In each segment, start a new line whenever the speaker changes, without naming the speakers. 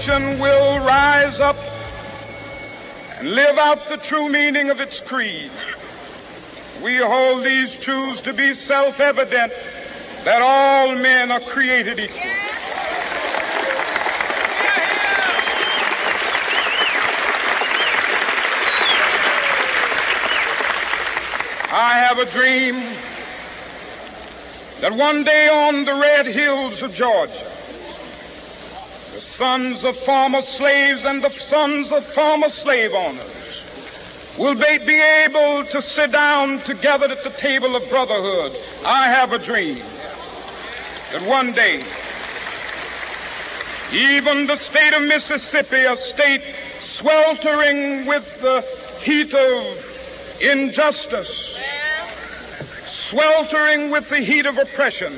nation will rise up and live out the true meaning of its creed. We hold these truths to be self-evident, that all men are created equal. I have a dream that one day on the red hills of Georgia, the sons of former slaves and the sons of former slave owners will be able to sit down together at the table of brotherhood. I have a dream that one day, even the state of Mississippi, a state sweltering with the heat of injustice, sweltering with the heat of oppression,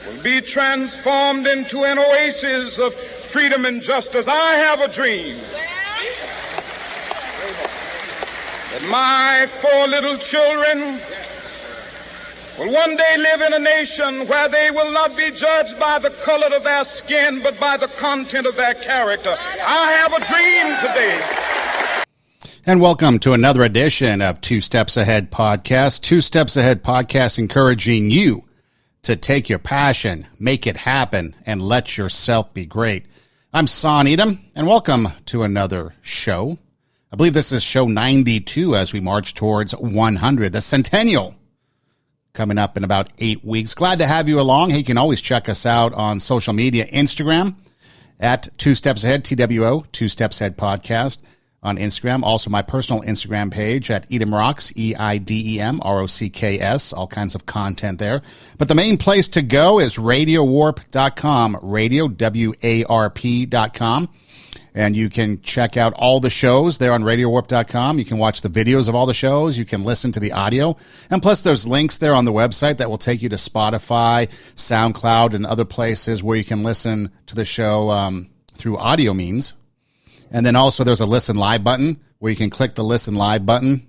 will be transformed into an oasis of freedom and justice. I have a dream that my 4 little children will one day live in a nation where they will not be judged by the color of their skin, but by the content of their character. I have a dream today.
And welcome to another edition of Two Steps Ahead Podcast. Two Steps Ahead Podcast, encouraging you to take your passion, make it happen, and let yourself be great. I'm Son Edom, and welcome to another show. I believe this is show 92 as we march towards 100, the centennial, coming up in about 8 weeks. Glad to have you along. Hey, you can always check us out on social media, Instagram at Two Steps Ahead, TWO, Two Steps Ahead Podcast on Instagram. Also my personal Instagram page at Edom Rocks, EIDEM, ROCKS, all kinds of content there. But the main place to go is radiowarp.com, radio, WARP.com. And you can check out all the shows there on radiowarp.com. You can watch the videos of all the shows. You can listen to the audio. And plus there's links there on the website that will take you to Spotify, SoundCloud, and other places where you can listen to the show through audio means. And then also there's a listen live button where you can click the listen live button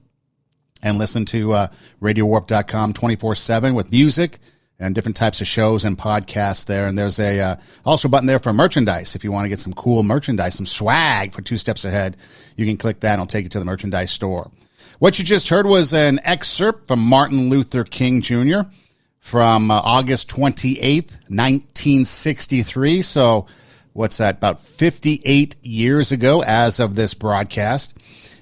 and listen to radiowarp.com 24/7 with music and different types of shows and podcasts there. And there's a also a button there for merchandise. If you want to get some cool merchandise, some swag for Two Steps Ahead, you can click that and it'll take you to the merchandise store. What you just heard was an excerpt from Martin Luther King Jr. from August 28th, 1963. So what's that, about 58 years ago as of this broadcast.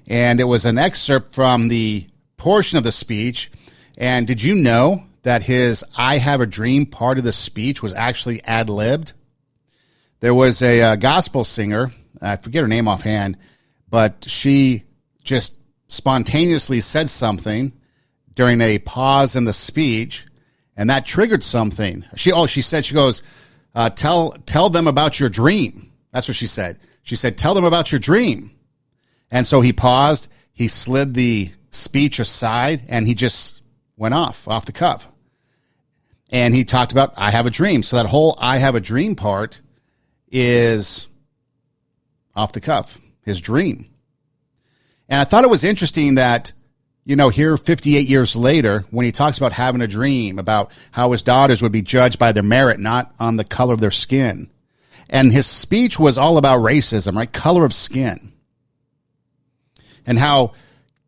And it was an excerpt from the portion of the speech. And did you know that his I Have a Dream part of the speech was actually ad-libbed? There was a gospel singer, I forget her name offhand, but she just spontaneously said something during a pause in the speech, and that triggered something. She goes, tell them about your dream. That's what she said. She said, tell them about your dream. And so he paused, he slid the speech aside, and he just went off the cuff. And he talked about, I have a dream. So that whole I have a dream part is off the cuff, his dream. And I thought it was interesting that, you know, here 58 years later, when he talks about having a dream, about how his daughters would be judged by their merit, not on the color of their skin. And his speech was all about racism, right? Color of skin. And how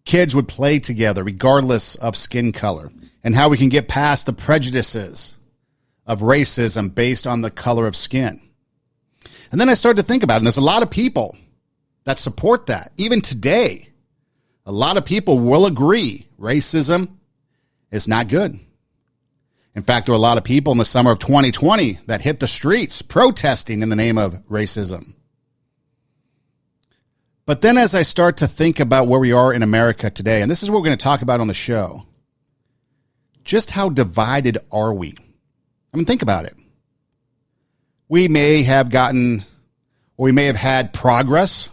kids would play together regardless of skin color. And how we can get past the prejudices of racism based on the color of skin. And then I started to think about it, and there's a lot of people that support that. Even today, a lot of people will agree racism is not good. In fact, there were a lot of people in the summer of 2020 that hit the streets protesting in the name of racism. But then as I start to think about where we are in America today, and this is what we're going to talk about on the show, just how divided are we? I mean, think about it. We may have gotten, or we may have had progress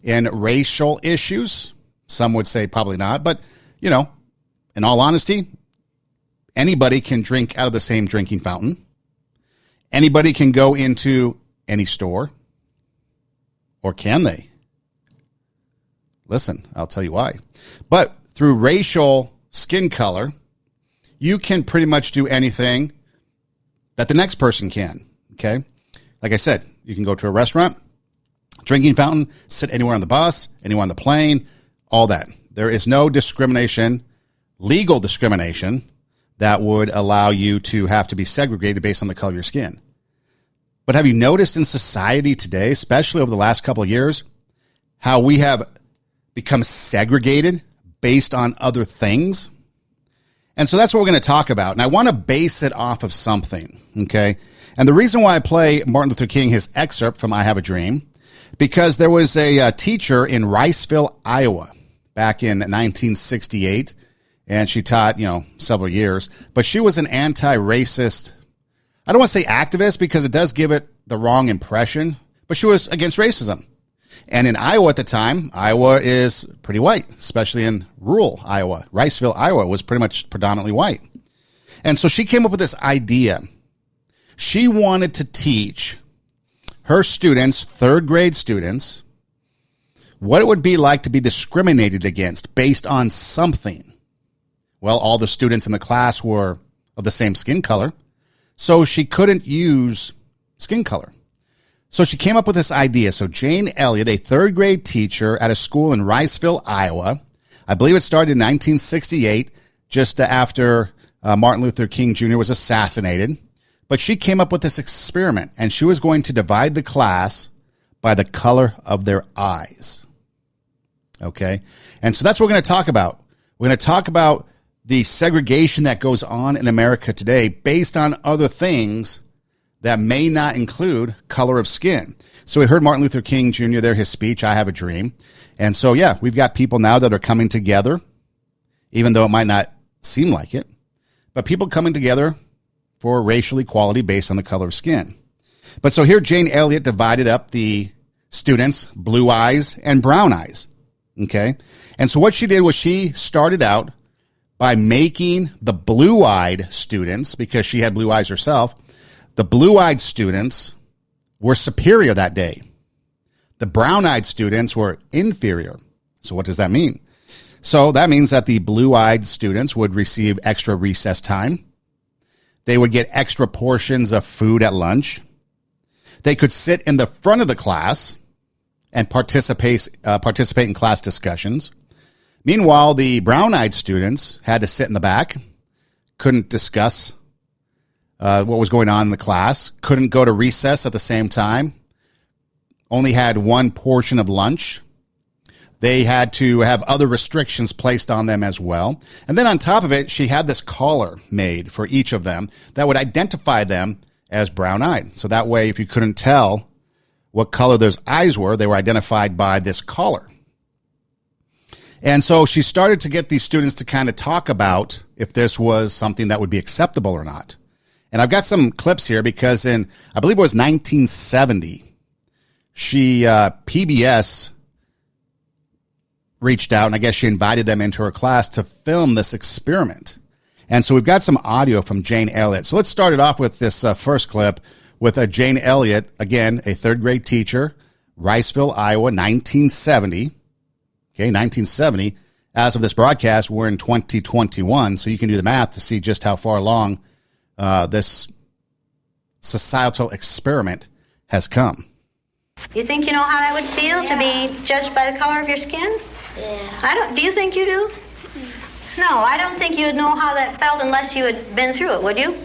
in racial issues. Some would say probably not, but, you know, in all honesty, anybody can drink out of the same drinking fountain. Anybody can go into any store. Or can they? Listen, I'll tell you why. But through racial skin color, you can pretty much do anything that the next person can, okay? Like I said, You can go to a restaurant, drinking fountain, sit anywhere on the bus, anywhere on the plane, all that. There is no discrimination, legal discrimination, that would allow you to have to be segregated based on the color of your skin. But have you noticed in society today, especially over the last couple of years, how we have become segregated based on other things? And so that's what we're going to talk about. And I want to base it off of something, okay? And the reason why I play Martin Luther King, his excerpt from I Have a Dream, because there was a teacher in Riceville, Iowa, back in 1968, and she taught, several years, but she was an anti-racist, I don't want to say activist because it does give it the wrong impression, but she was against racism. And in Iowa at the time, Iowa is pretty white, especially in rural Iowa. Riceville, Iowa was pretty much predominantly white. And so she came up with this idea. She wanted to teach her students, third grade students, what it would be like to be discriminated against based on something. Well, all the students in the class were of the same skin color, so she couldn't use skin color. So she came up with this idea. So Jane Elliott, a third grade teacher at a school in Riceville, Iowa, I believe it started in 1968, just after Martin Luther King Jr. was assassinated. But she came up with this experiment, and she was going to divide the class by the color of their eyes. Okay? And so that's what we're going to talk about. We're going to talk about the segregation that goes on in America today based on other things that may not include color of skin. So we heard Martin Luther King Jr. there, his speech, I Have a Dream. And so, yeah, we've got people now that are coming together, even though it might not seem like it, but people coming together for racial equality based on the color of skin. But so here Jane Elliott divided up the students, blue eyes and brown eyes. Okay? And so what she did was she started out by making the blue-eyed students, because she had blue eyes herself, the blue-eyed students were superior that day. The brown-eyed students were inferior. So what does that mean? So that means that the blue-eyed students would receive extra recess time. They would get extra portions of food at lunch. They could sit in the front of the class and participate in class discussions. Meanwhile, the brown-eyed students had to sit in the back, couldn't discuss what was going on in the class, couldn't go to recess at the same time, only had one portion of lunch. They had to have other restrictions placed on them as well. And then on top of it, she had this collar made for each of them that would identify them as brown-eyed. So that way, if you couldn't tell what color those eyes were, they were identified by this collar. And so she started to get these students to kind of talk about if this was something that would be acceptable or not. And I've got some clips here because in, I believe it was 1970, PBS reached out, and I guess she invited them into her class to film this experiment. And so we've got some audio from Jane Elliott. So let's start it off with this first clip with Jane Elliott, again, a third grade teacher, Riceville, Iowa, 1970. Okay, 1970. As of this broadcast, we're in 2021, so you can do the math to see just how far along this societal experiment has come.
You think you know how that would feel to be judged by the color of your skin?
Yeah.
Do you think you do? No, I don't think you'd know how that felt unless you had been through it, would you?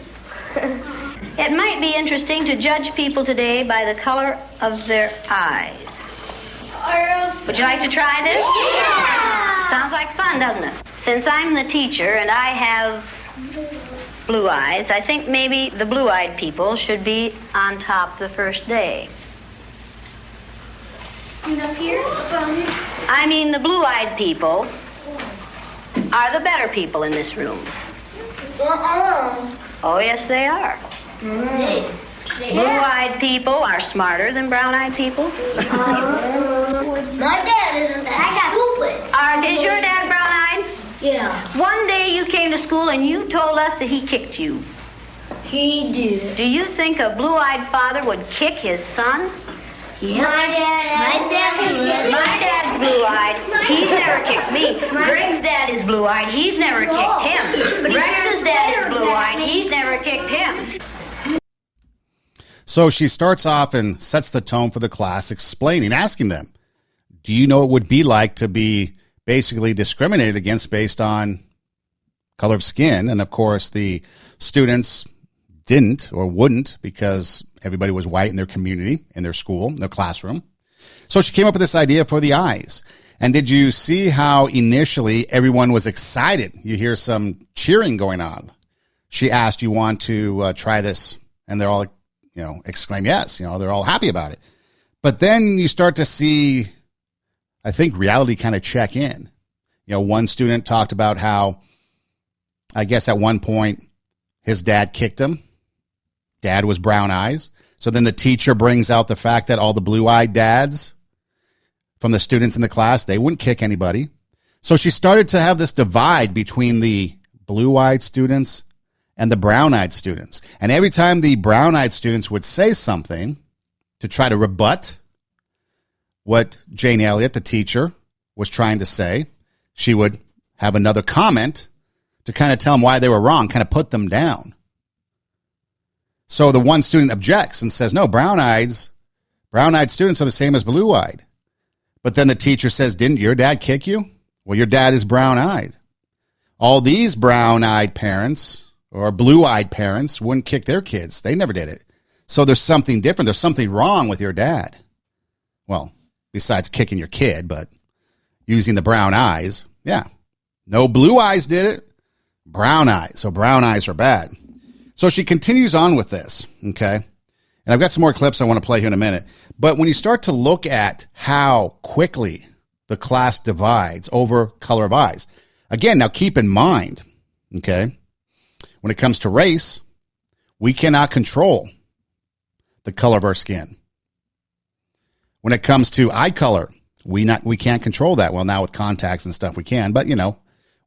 It might be interesting to judge people today by the color of their eyes. Would you like to try this?
Yeah!
Sounds like fun, doesn't it? Since I'm the teacher and I have blue eyes, I think maybe the blue-eyed people should be on top the first day.
And up here?
I mean, the blue-eyed people are the better people in this room. Oh, yes, they are. Blue-eyed people are smarter than brown-eyed people.
My dad isn't that stupid.
Is your dad brown-eyed?
Yeah.
One day you came to school and you told us that he kicked you.
He did.
Do you think a blue-eyed father would kick his son?
Yeah. My
dad's blue-eyed. He's never kicked me. Greg's dad is blue-eyed. He's never kicked him. Rex's dad is blue-eyed. He's never kicked him.
So she starts off and sets the tone for the class, asking them, do you know what it would be like to be basically discriminated against based on color of skin? And of course, the students didn't or wouldn't, because everybody was white in their community, in their school, in their classroom. So she came up with this idea for the eyes. And did you see how initially everyone was excited? You hear some cheering going on. She asked, you want to try this? And they're all, exclaim yes. They're all happy about it. But then you start to see, I think, reality kind of check in. One student talked about how, I guess at one point, his dad kicked him. Dad was brown eyes. So then the teacher brings out the fact that all the blue-eyed dads from the students in the class, they wouldn't kick anybody. So she started to have this divide between the blue-eyed students and the brown-eyed students. And every time the brown-eyed students would say something to try to rebut what Jane Elliott, the teacher, was trying to say, she would have another comment to kind of tell them why they were wrong, kind of put them down. So the one student objects and says, no, brown-eyed students are the same as blue-eyed. But then the teacher says, didn't your dad kick you? Well, your dad is brown-eyed. All these brown-eyed parents or blue-eyed parents wouldn't kick their kids. They never did it. So there's something different. There's something wrong with your dad. Well, besides kicking your kid, but using the brown eyes, yeah. No blue eyes did it. Brown eyes. So brown eyes are bad. So she continues on with this, okay? And I've got some more clips I want to play here in a minute. But when you start to look at how quickly the class divides over color of eyes, again, now keep in mind, okay, when it comes to race, we cannot control the color of our skin. When it comes to eye color, we can't control that. Well, now with contacts and stuff we can, but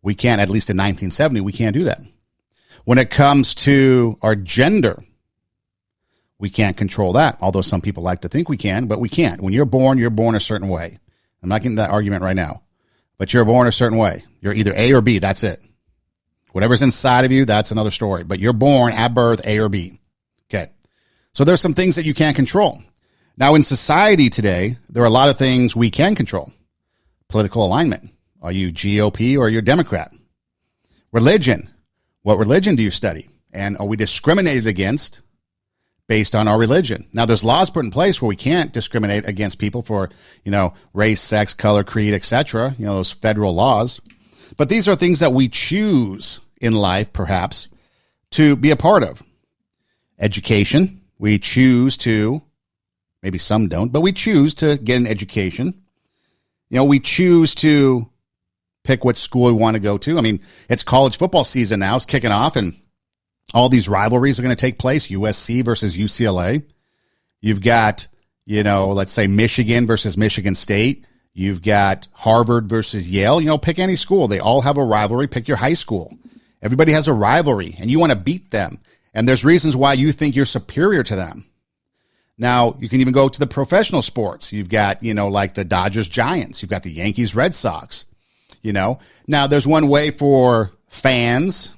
we can't, at least in 1970, we can't do that. When it comes to our gender, we can't control that, although some people like to think we can, but we can't. When you're born a certain way. I'm not getting that argument right now, but you're born a certain way. You're either A or B, that's it. Whatever's inside of you, that's another story, but you're born at birth A or B. Okay, so there's some things that you can't control. Now, in society today, there are a lot of things we can control. Political alignment. Are you GOP or are you Democrat? Religion. What religion do you study? And are we discriminated against based on our religion? Now, there's laws put in place where we can't discriminate against people for, race, sex, color, creed, etc., those federal laws. But these are things that we choose in life, perhaps, to be a part of. Education. We choose to, maybe some don't, but we choose to get an education. We choose to pick what school we want to go to. I mean, it's college football season now. It's kicking off, and all these rivalries are going to take place. USC versus UCLA. You've got, let's say Michigan versus Michigan State. You've got Harvard versus Yale. Pick any school. They all have a rivalry. Pick your high school. Everybody has a rivalry, and you want to beat them. And there's reasons why you think you're superior to them. Now, you can even go to the professional sports. You've got, like the Dodgers Giants. You've got the Yankees Red Sox. Now there's one way for fans,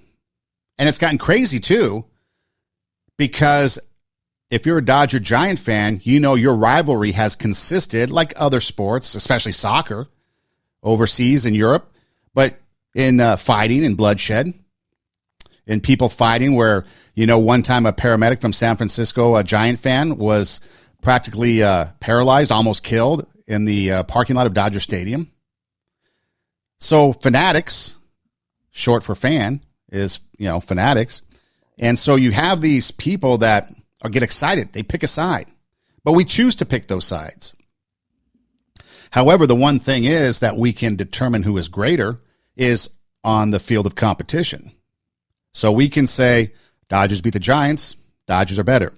and it's gotten crazy too, because if you're a Dodger Giant fan, your rivalry has consisted, like other sports, especially soccer, overseas in Europe, but in fighting and bloodshed, in people fighting where, one time a paramedic from San Francisco, a Giant fan, was practically paralyzed, almost killed in the parking lot of Dodger Stadium. So fanatics, short for fan, is, fanatics. And so you have these people that get excited. They pick a side. But we choose to pick those sides. However, the one thing is that we can determine who is greater is on the field of competition. So we can say, Dodgers beat the Giants, Dodgers are better.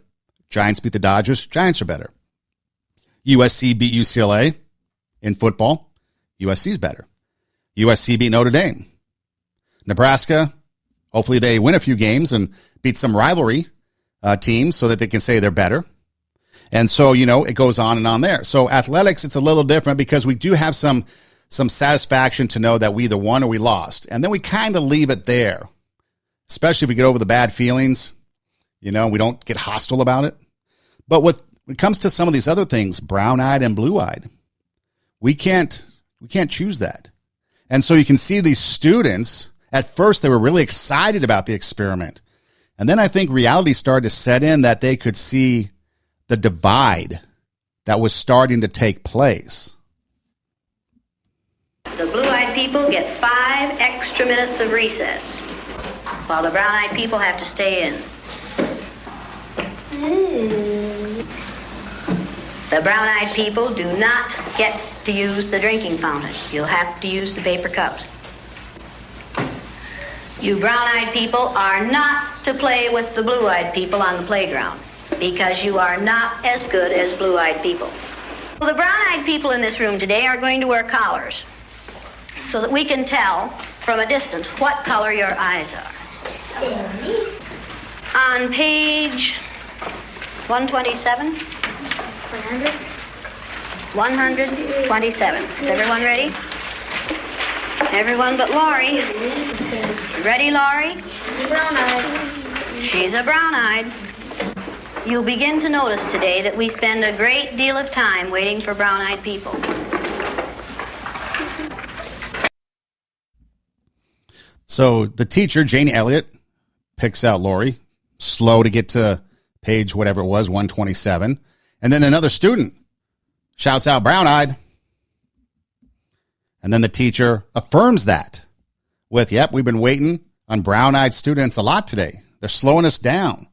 Giants beat the Dodgers, Giants are better. USC beat UCLA in football, USC's better. USC beat Notre Dame. Nebraska, hopefully they win a few games and beat some rivalry teams so that they can say they're better. And so, it goes on and on there. So athletics, it's a little different because we do have some satisfaction to know that we either won or we lost. And then we kind of leave it there, especially if we get over the bad feelings, we don't get hostile about it. But when it comes to some of these other things, brown-eyed and blue-eyed, we can't choose that. And so you can see these students, at first they were really excited about the experiment. And then I think reality started to set in that they could see the divide that was starting to take place.
The blue-eyed people get 5 extra minutes of recess, while the brown-eyed people have to stay in. The brown-eyed people do not get to use the drinking fountain. You'll have to use the paper cups. You brown-eyed people are not to play with the blue-eyed people on the playground because you are not as good as blue-eyed people. Well, the brown-eyed people in this room today are going to wear collars so that we can tell from a distance what color your eyes are. On page 127. 127. Is everyone ready? Everyone but Laurie. Ready, Laurie?
Brown-eyed.
She's a brown-eyed. You'll begin to notice today that we spend a great deal of time waiting for brown-eyed people.
So the teacher, Jane Elliott, picks out Laurie, slow to get to page whatever it was, 127. And then another student shouts out, brown-eyed. And then the teacher affirms that with, yep, we've been waiting on brown-eyed students a lot today. They're slowing us down.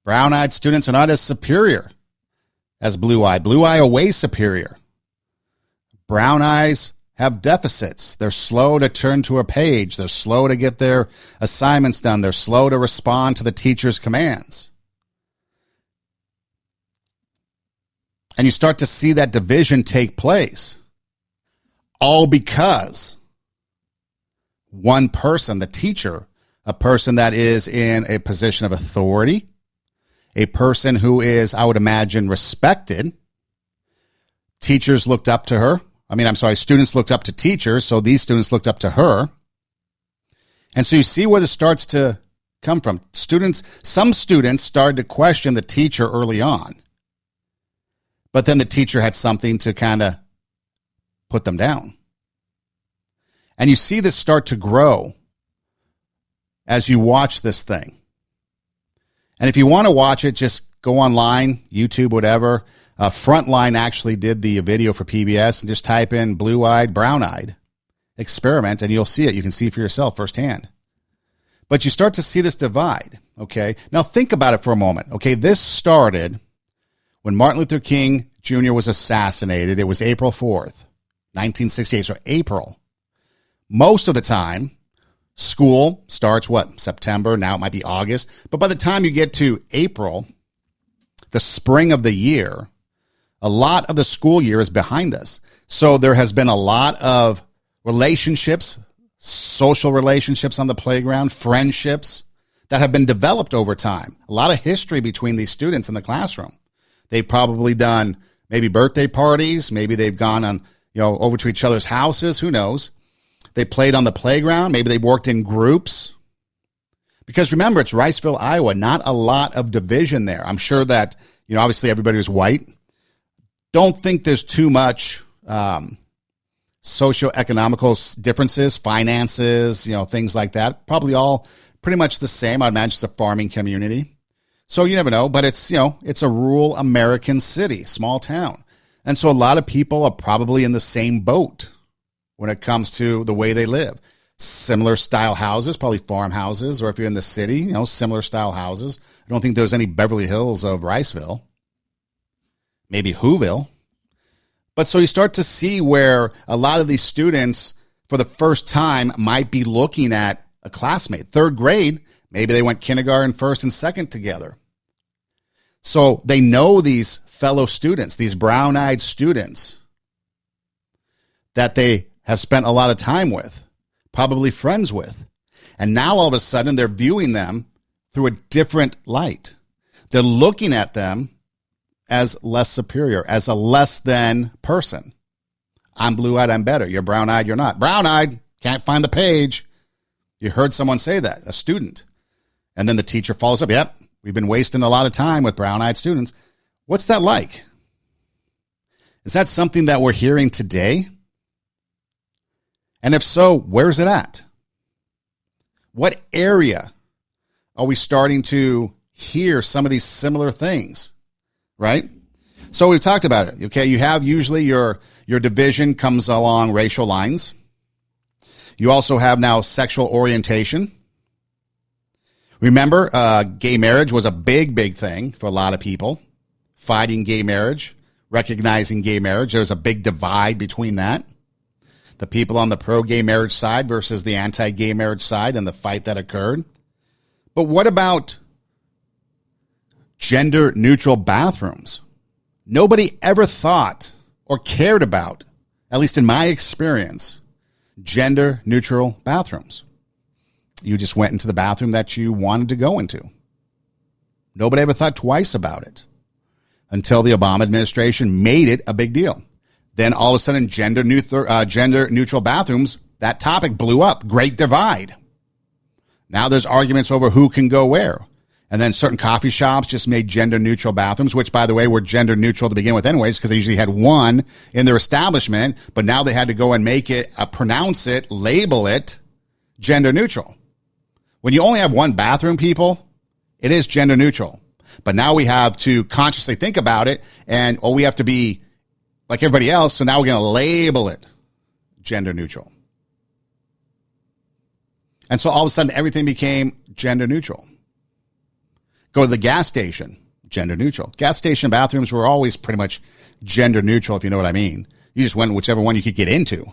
Brown-eyed students are not as superior as blue-eyed. Blue-eye are way superior. Brown eyes have deficits. They're slow to turn to a page. They're slow to get their assignments done. They're slow to respond to the teacher's commands. And you start to see that division take place. All because one person, the teacher, a person that is in a position of authority, a person who is, I would imagine, respected. Teachers looked up to her. Students looked up to teachers, so these students looked up to her. And so you see where this starts to come from. Some students started to question the teacher early on. But then the teacher had something to kind of put them down. And you see this start to grow as you watch this thing. And if you want to watch it, just go online, YouTube, whatever. Frontline actually did the video for PBS, and just type in blue-eyed, brown-eyed experiment, and you'll see it. You can see for yourself firsthand. But you start to see this divide, okay? Now think about it for a moment, okay? This started when Martin Luther King Jr. was assassinated. It was April 4th, 1968, so April. Most of the time, school starts, September? Now it might be August. But by the time you get to April, the spring of the year, a lot of the school year is behind us. So there has been a lot of relationships, social relationships on the playground, friendships that have been developed over time. A lot of history between these students in the classroom. They've probably done maybe birthday parties. Maybe they've gone on, over to each other's houses. Who knows? They played on the playground. Maybe they've worked in groups. Because remember, it's Riceville, Iowa. Not a lot of division there. I'm sure that, obviously everybody was white. Don't think there's too much socioeconomical differences, finances, things like that. Probably all pretty much the same. I'd imagine it's a farming community. So you never know, but it's, it's a rural American city, small town. And so a lot of people are probably in the same boat when it comes to the way they live. Similar style houses, probably farmhouses, or if you're in the city, similar style houses. I don't think there's any Beverly Hills of Riceville. Maybe Whoville. But so you start to see where a lot of these students, for the first time, might be looking at a classmate. Third grade, maybe they went kindergarten, first and second together. So they know these fellow students, these brown-eyed students that they have spent a lot of time with, probably friends with. And now all of a sudden they're viewing them through a different light. They're looking at them as less superior, as a less than person. I'm blue-eyed, I'm better. You're brown-eyed, you're not. Brown-eyed, can't find the page. You heard someone say that, a student. And then the teacher follows up, yep, we've been wasting a lot of time with brown-eyed students. What's that like? Is that something that we're hearing today? And if so, where's it at? What area are we starting to hear some of these similar things, right? So we've talked about it, okay? You have usually your division comes along racial lines. You also have now sexual orientation. Remember, gay marriage was a big thing for a lot of people. Fighting gay marriage, recognizing gay marriage. There was a big divide between that. The people on the pro-gay marriage side versus the anti-gay marriage side and the fight that occurred. But what about gender-neutral bathrooms? Nobody ever thought or cared about, at least in my experience, gender-neutral bathrooms. You just went into the bathroom that you wanted to go into. Nobody ever thought twice about it until the Obama administration made it a big deal. Then all of a sudden, gender-neutral bathrooms, that topic blew up. Great divide. Now there's arguments over who can go where. And then certain coffee shops just made gender-neutral bathrooms, which, by the way, were gender-neutral to begin with anyways, because they usually had one in their establishment. But now they had to go and make it, pronounce it, label it gender-neutral. When you only have one bathroom, people, it is gender-neutral. But now we have to consciously think about it, and we have to be like everybody else, so now we're going to label it gender-neutral. And so all of a sudden, everything became gender-neutral. Go to the gas station, gender-neutral. Gas station bathrooms were always pretty much gender-neutral, if you know what I mean. You just went whichever one you could get into.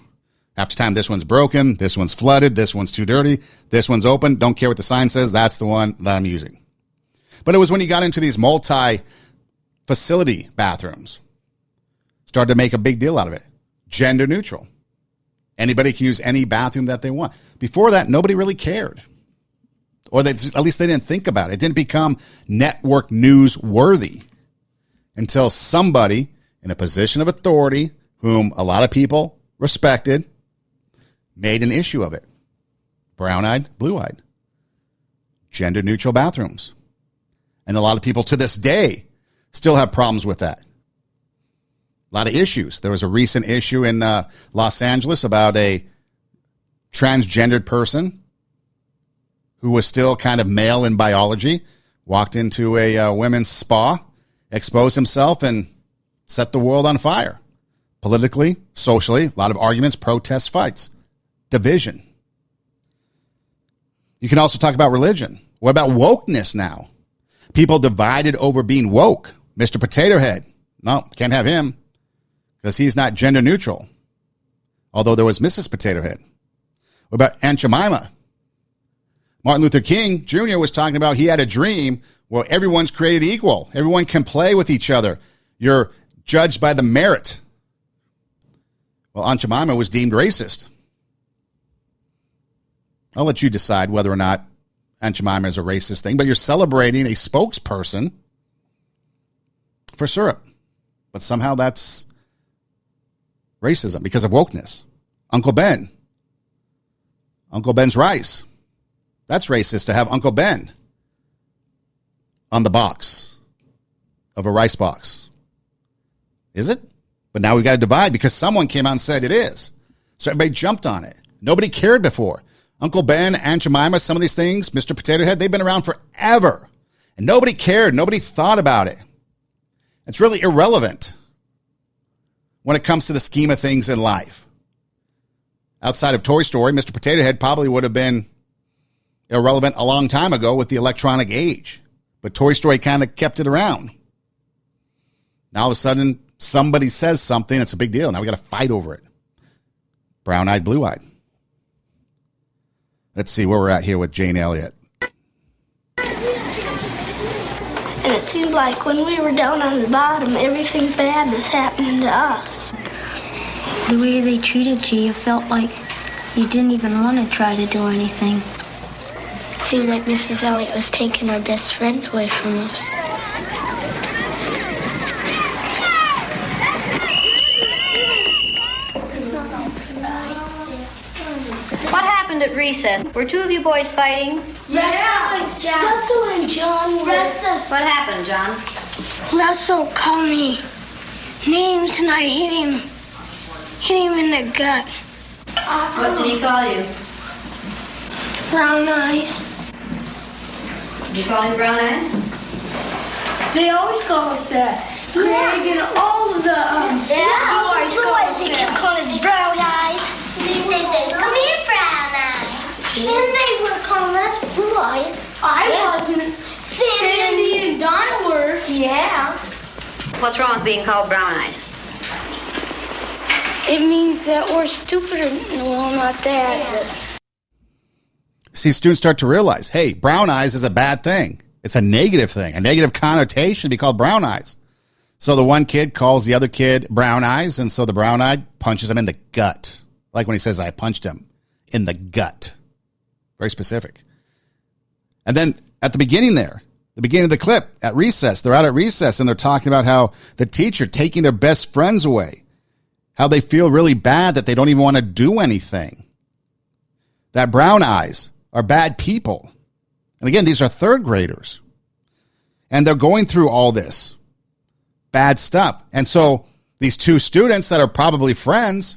After time, this one's broken, this one's flooded, this one's too dirty, this one's open, don't care what the sign says, that's the one that I'm using. But it was when you got into these multi-facility bathrooms, started to make a big deal out of it. Gender neutral. Anybody can use any bathroom that they want. Before that, nobody really cared. Or at least they didn't think about it. It didn't become network news worthy until somebody in a position of authority, whom a lot of people respected, made an issue of it. Brown-eyed, blue-eyed. Gender neutral bathrooms. And a lot of people to this day still have problems with that. A lot of issues. There was a recent issue in Los Angeles about a transgendered person who was still kind of male in biology, walked into a women's spa, exposed himself, and set the world on fire. Politically, socially, a lot of arguments, protests, fights, division. You can also talk about religion. What about wokeness now? People divided over being woke. Mr. Potato Head. No, can't have him because he's not gender neutral. Although there was Mrs. Potato Head. What about Aunt Jemima? Martin Luther King Jr. was talking about he had a dream where everyone's created equal. Everyone can play with each other. You're judged by the merit. Well, Aunt Jemima was deemed racist. I'll let you decide whether or not Aunt Jemima is a racist thing, but you're celebrating a spokesperson for syrup. But somehow that's racism because of wokeness. Uncle Ben's rice. That's racist to have Uncle Ben on the box of a rice box. Is it? But now we've got to divide because someone came out and said it is. So everybody jumped on it. Nobody cared before. Uncle Ben, Aunt Jemima, some of these things, Mr. Potato Head, they've been around forever. And nobody cared. Nobody thought about it. It's really irrelevant when it comes to the scheme of things in life. Outside of Toy Story, Mr. Potato Head probably would have been irrelevant a long time ago with the electronic age. But Toy Story kind of kept it around. Now all of a sudden, somebody says something, it's a big deal. Now we got to fight over it. Brown-eyed, blue-eyed. Let's see where we're at here with Jane Elliott.
And it seemed like when we were down on the bottom, everything bad was happening to us.
The way they treated you, you felt like you didn't even want to try to do anything.
It seemed like Mrs. Elliott was taking our best friends away from us.
What happened at recess? Were two of you boys fighting?
Yeah, Russell and John were.
What happened, John?
Russell called me names and I hit him in the gut.
What did he call you?
Brown eyes.
Did you call him brown eyes?
They always call us that. Craig and all of the boys call us that. They keep calling us brown eyes. They say, come here, brown eyes. And they were calling us blue eyes. I wasn't. Sandy and Donna were. Yeah.
What's wrong with being called brown eyes?
It means that we're stupider. Well, not that.
See, students start to realize, hey, brown eyes is a bad thing. It's a negative thing, a negative connotation to be called brown eyes. So the one kid calls the other kid brown eyes, and so the brown-eyed punches him in the gut. Like when he says, I punched him in the gut. Very specific. And then at the beginning there, the beginning of the clip, at recess, they're out at recess, and they're talking about how the teacher taking their best friends away, how they feel really bad that they don't even want to do anything. That brown eyes are bad people. And again, these are third graders. And they're going through all this bad stuff. And so these two students that are probably friends,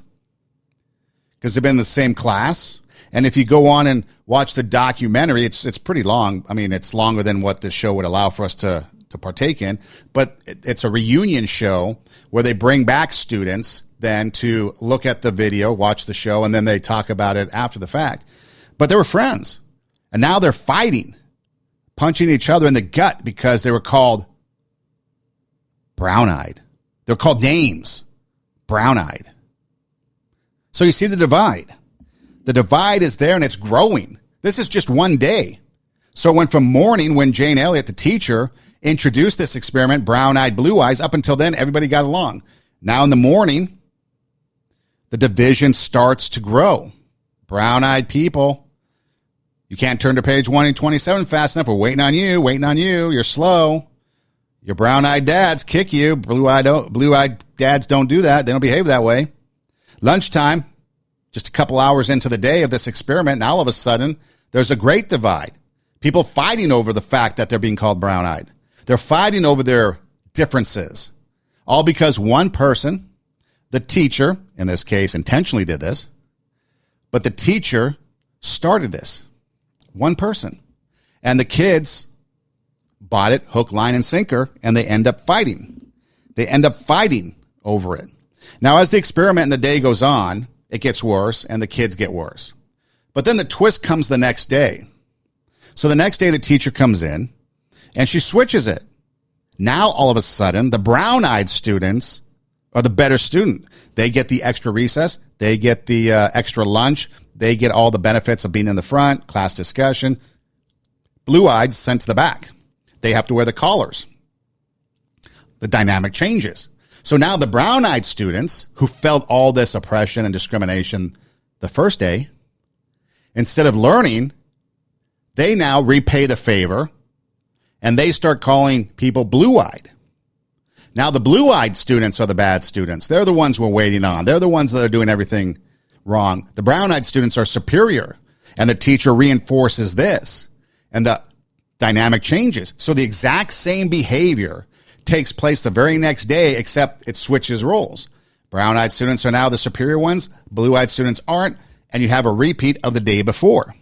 because they've been in the same class, and if you go on and watch the documentary, it's pretty long. I mean, it's longer than what this show would allow for us to partake in. But it's a reunion show where they bring back students then to look at the video, watch the show, and then they talk about it after the fact. But they were friends. And now they're fighting, punching each other in the gut because they were called brown-eyed. They're called names, brown-eyed. So you see the divide. The divide is there and it's growing. This is just one day. So it went from morning when Jane Elliott, the teacher, introduced this experiment, brown-eyed, blue eyes. Up until then, everybody got along. Now in the morning, the division starts to grow. Brown-eyed people. You can't turn to page 127 fast enough. We're waiting on you, You're slow. Your brown-eyed dads kick you. Blue-eyed dads don't do that. They don't behave that way. Lunchtime, just a couple hours into the day of this experiment, and all of a sudden, there's a great divide. People fighting over the fact that they're being called brown-eyed. They're fighting over their differences. All because one person, the teacher, in this case, intentionally did this, but the teacher started this. One person. And the kids bought it hook, line, and sinker, and they end up fighting. They end up fighting over it. Now, as the experiment and the day goes on, it gets worse, and the kids get worse. But then the twist comes the next day. So the next day, the teacher comes in, and she switches it. Now, all of a sudden, the brown-eyed students are the better student. They get the extra recess. They get the extra lunch. They get all the benefits of being in the front, class discussion. Blue-eyed sent to the back. They have to wear the collars. The dynamic changes. So now the brown-eyed students who felt all this oppression and discrimination the first day, instead of learning, they now repay the favor and they start calling people blue-eyed. Now the blue-eyed students are the bad students. They're the ones we're waiting on. They're the ones that are doing everything wrong. The brown-eyed students are superior, and the teacher reinforces this, and the dynamic changes. So the exact same behavior takes place the very next day, except it switches roles. Brown-eyed students are now the superior ones. Blue-eyed students aren't, and you have a repeat of the day before.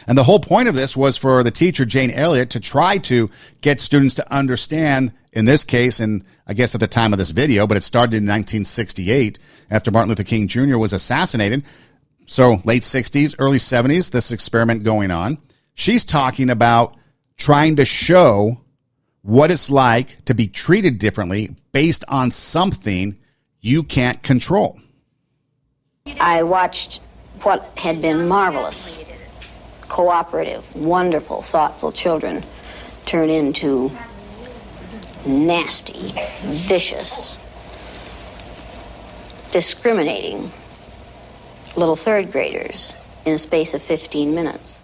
And the whole point of this was for the teacher, Jane Elliott, to try to get students to understand, in this case, and I guess at the time of this video, but it started in 1968 after Martin Luther King Jr. was assassinated. So late 60s, early 70s, this experiment going on. She's talking about trying to show what it's like to be treated differently based on something you can't control.
I watched what had been marvelous, cooperative, wonderful, thoughtful children turn into nasty, vicious, discriminating little third graders in a space of 15 minutes.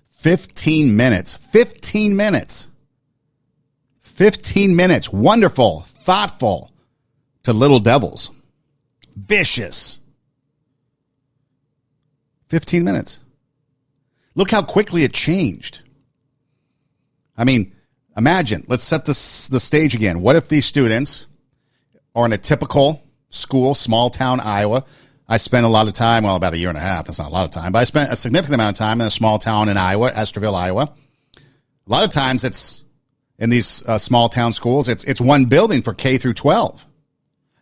15 minutes. 15 minutes. 15 minutes. Wonderful, thoughtful to little devils. Vicious. 15 minutes. Look how quickly it changed. I mean, imagine, let's set the stage again. What if these students are in a typical school, small town Iowa? I spent a lot of time, well, about a year and a half. That's not a lot of time, but I spent a significant amount of time in a small town in Iowa, Esterville, Iowa. A lot of times it's in these small town schools, it's one building for K through 12.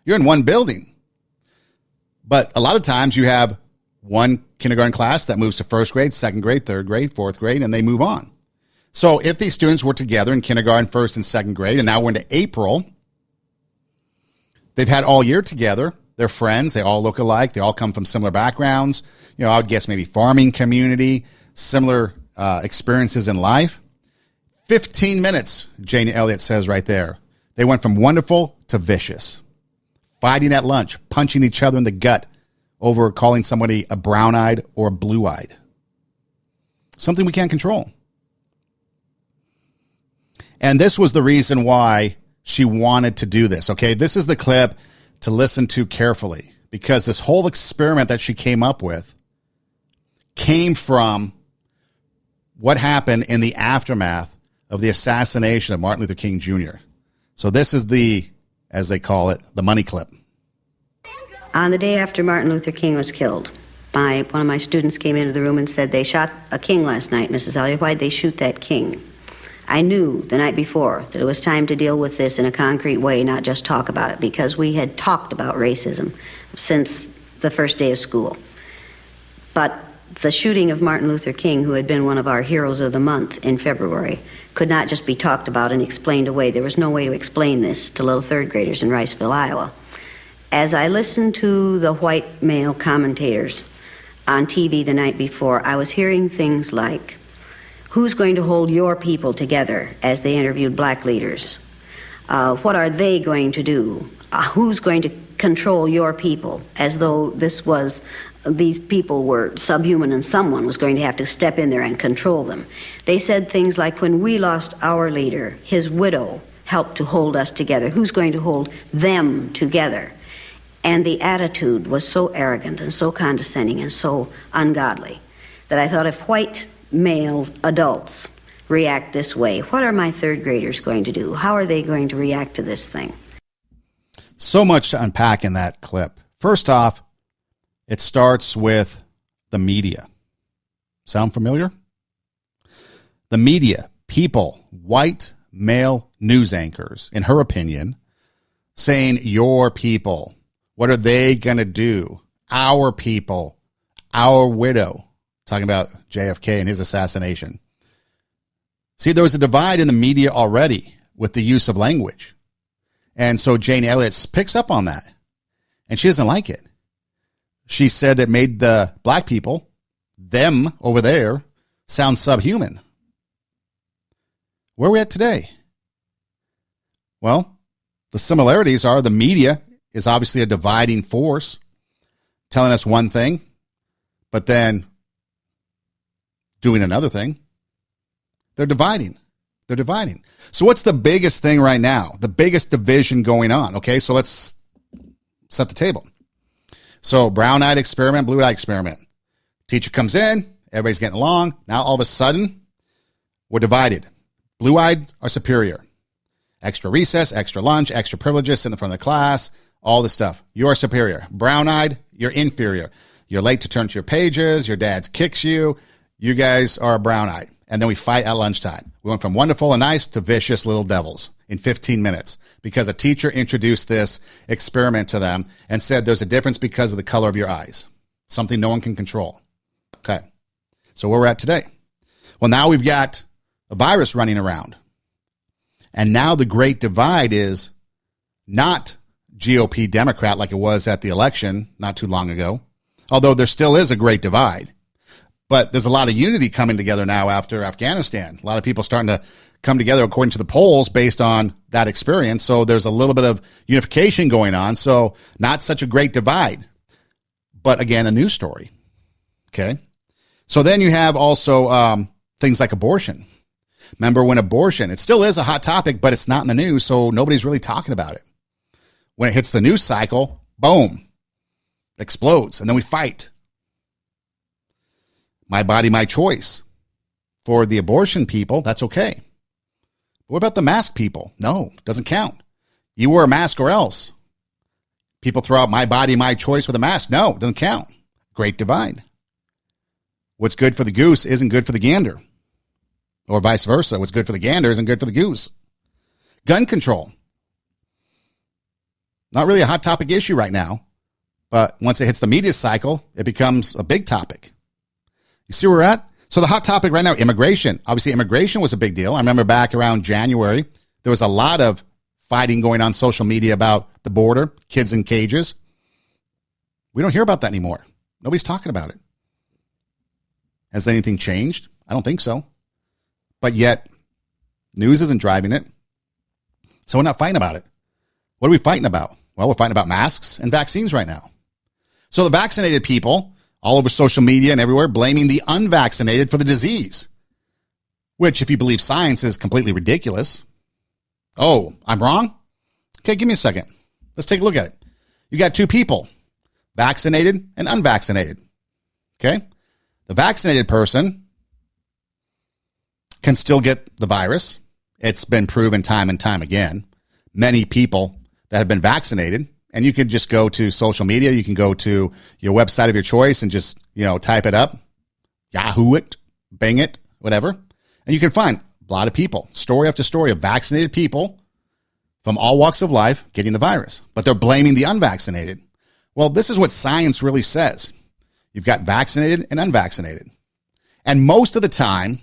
You're in one building. But a lot of times you have one kindergarten class that moves to first grade, second grade, third grade, fourth grade, and they move on. So if these students were together in kindergarten, first and second grade, and now we're into April, they've had all year together. They're friends. They all look alike. They all come from similar backgrounds. I would guess maybe farming community, similar experiences in life. 15 minutes, Jane Elliott says right there. They went from wonderful to vicious. Fighting at lunch, punching each other in the gut over calling somebody a brown-eyed or blue-eyed. Something we can't control. And this was the reason why she wanted to do this, okay? This is the clip to listen to carefully, because this whole experiment that she came up with came from what happened in the aftermath of the assassination of Martin Luther King Jr. So this is the, as they call it, the money clip.
On the day after Martin Luther King was killed, one of my students came into the room and said, "They shot a king last night, Mrs. Elliott. Why'd they shoot that king?" I knew the night before that it was time to deal with this in a concrete way, not just talk about it, because we had talked about racism since the first day of school. But the shooting of Martin Luther King, who had been one of our heroes of the month in February, could not just be talked about and explained away. There was no way to explain this to little third graders in Riceville, Iowa. As I listened to the white male commentators on TV the night before, I was hearing things like, who's going to hold your people together, as they interviewed black leaders? What are they going to do? Who's going to control your people? As though these people were subhuman and someone was going to have to step in there and control them. They said things like, when we lost our leader, his widow helped to hold us together. Who's going to hold them together? And the attitude was so arrogant and so condescending and so ungodly that I thought, if white male adults react this way, what are my third graders going to do? How are they going to react to this thing?
So much to unpack in that clip. First off, it starts with the media. Sound familiar? The media, people, white male news anchors, in her opinion, saying your people. What are they going to do? Our people, our widow. Talking about JFK and his assassination. See, there was a divide in the media already with the use of language. And so Jane Elliott picks up on that. And she doesn't like it. She said it made the black people, them over there, sound subhuman. Where are we at today? Well, the similarities are the media is obviously a dividing force, telling us one thing, but then doing another thing. They're dividing. They're dividing. So what's the biggest thing right now? The biggest division going on? Okay, so let's set the table. So brown-eyed experiment, blue-eyed experiment. Teacher comes in, everybody's getting along. Now all of a sudden, we're divided. Blue-eyed are superior. Extra recess, extra lunch, extra privileges in the front of the class, all this stuff. You're superior. Brown-eyed, you're inferior. You're late to turn to your pages. Your dad kicks you. You guys are brown-eyed. And then we fight at lunchtime. We went from wonderful and nice to vicious little devils in 15 minutes because a teacher introduced this experiment to them and said there's a difference because of the color of your eyes, something no one can control. Okay, so where we're at today. Well, now we've got a virus running around. And now the great divide is not GOP Democrat like it was at the election not too long ago, although there still is a great divide. But there's a lot of unity coming together now after Afghanistan. A lot of people starting to come together according to the polls based on that experience. So there's a little bit of unification going on. So not such a great divide, but again, a news story. Okay. So then you have also things like abortion. Remember when abortion, it still is a hot topic, but it's not in the news. So nobody's really talking about it. When it hits the news cycle, boom, explodes. And then we fight. My body, my choice. For the abortion people, that's okay. What about the mask people? No, doesn't count. You wear a mask or else. People throw out my body, my choice with a mask. No, doesn't count. Great divide. What's good for the goose isn't good for the gander. Or vice versa. What's good for the gander isn't good for the goose. Gun control. Not really a hot topic issue right now, but once it hits the media cycle, it becomes a big topic. You see where we're at? So the hot topic right now, immigration. Obviously, immigration was a big deal. I remember back around January, there was a lot of fighting going on social media about the border, kids in cages. We don't hear about that anymore. Nobody's talking about it. Has anything changed? I don't think so. But yet, news isn't driving it. So we're not fighting about it. What are we fighting about? Well, we're fighting about masks and vaccines right now. So the vaccinated people all over social media and everywhere blaming the unvaccinated for the disease, which, if you believe science, is completely ridiculous. Oh, I'm wrong? Okay, give me a second. Let's take a look at it. You got two people, vaccinated and unvaccinated. Okay? The vaccinated person can still get the virus. It's been proven time and time again. Many people that have been vaccinated, and you can just go to social media. You can go to your website of your choice and just, type it up, Yahoo it, Bing it, whatever. And you can find a lot of people, story after story of vaccinated people from all walks of life getting the virus, but they're blaming the unvaccinated. Well, this is what science really says. You've got vaccinated and unvaccinated. And most of the time,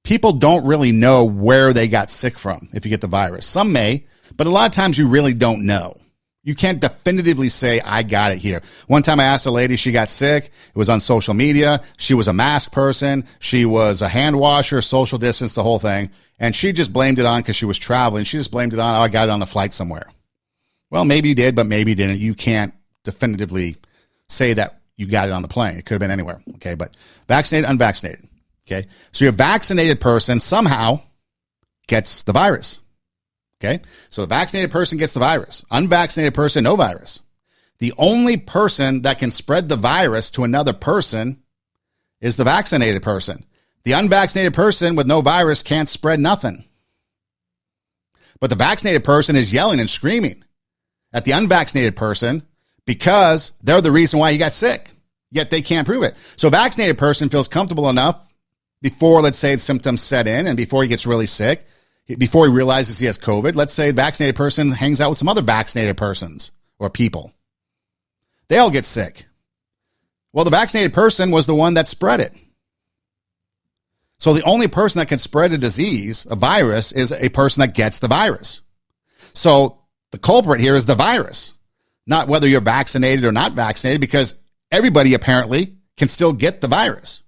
people don't really know where they got sick from if you get the virus. Some may, but a lot of times you really don't know. You can't definitively say, I got it here. One time I asked a lady, she got sick. It was on social media. She was a mask person. She was a hand washer, social distance, the whole thing. And she just blamed it on because she was traveling. She just blamed it on, I got it on the flight somewhere. Well, maybe you did, but maybe you didn't. You can't definitively say that you got it on the plane. It could have been anywhere. Okay. But vaccinated, unvaccinated. Okay. So your vaccinated person somehow gets the virus. Okay. So the vaccinated person gets the virus. Unvaccinated person, no virus. The only person that can spread the virus to another person is the vaccinated person. The unvaccinated person with no virus can't spread nothing. But the vaccinated person is yelling and screaming at the unvaccinated person because they're the reason why he got sick, yet they can't prove it. So a vaccinated person feels comfortable enough before, let's say, the symptoms set in and before he gets really sick, before he realizes he has COVID. Let's say a vaccinated person hangs out with some other vaccinated persons or people. They all get sick. Well, the vaccinated person was the one that spread it. So the only person that can spread a disease, a virus, is a person that gets the virus. So the culprit here is the virus, not whether you're vaccinated or not vaccinated, because everybody apparently can still get the virus.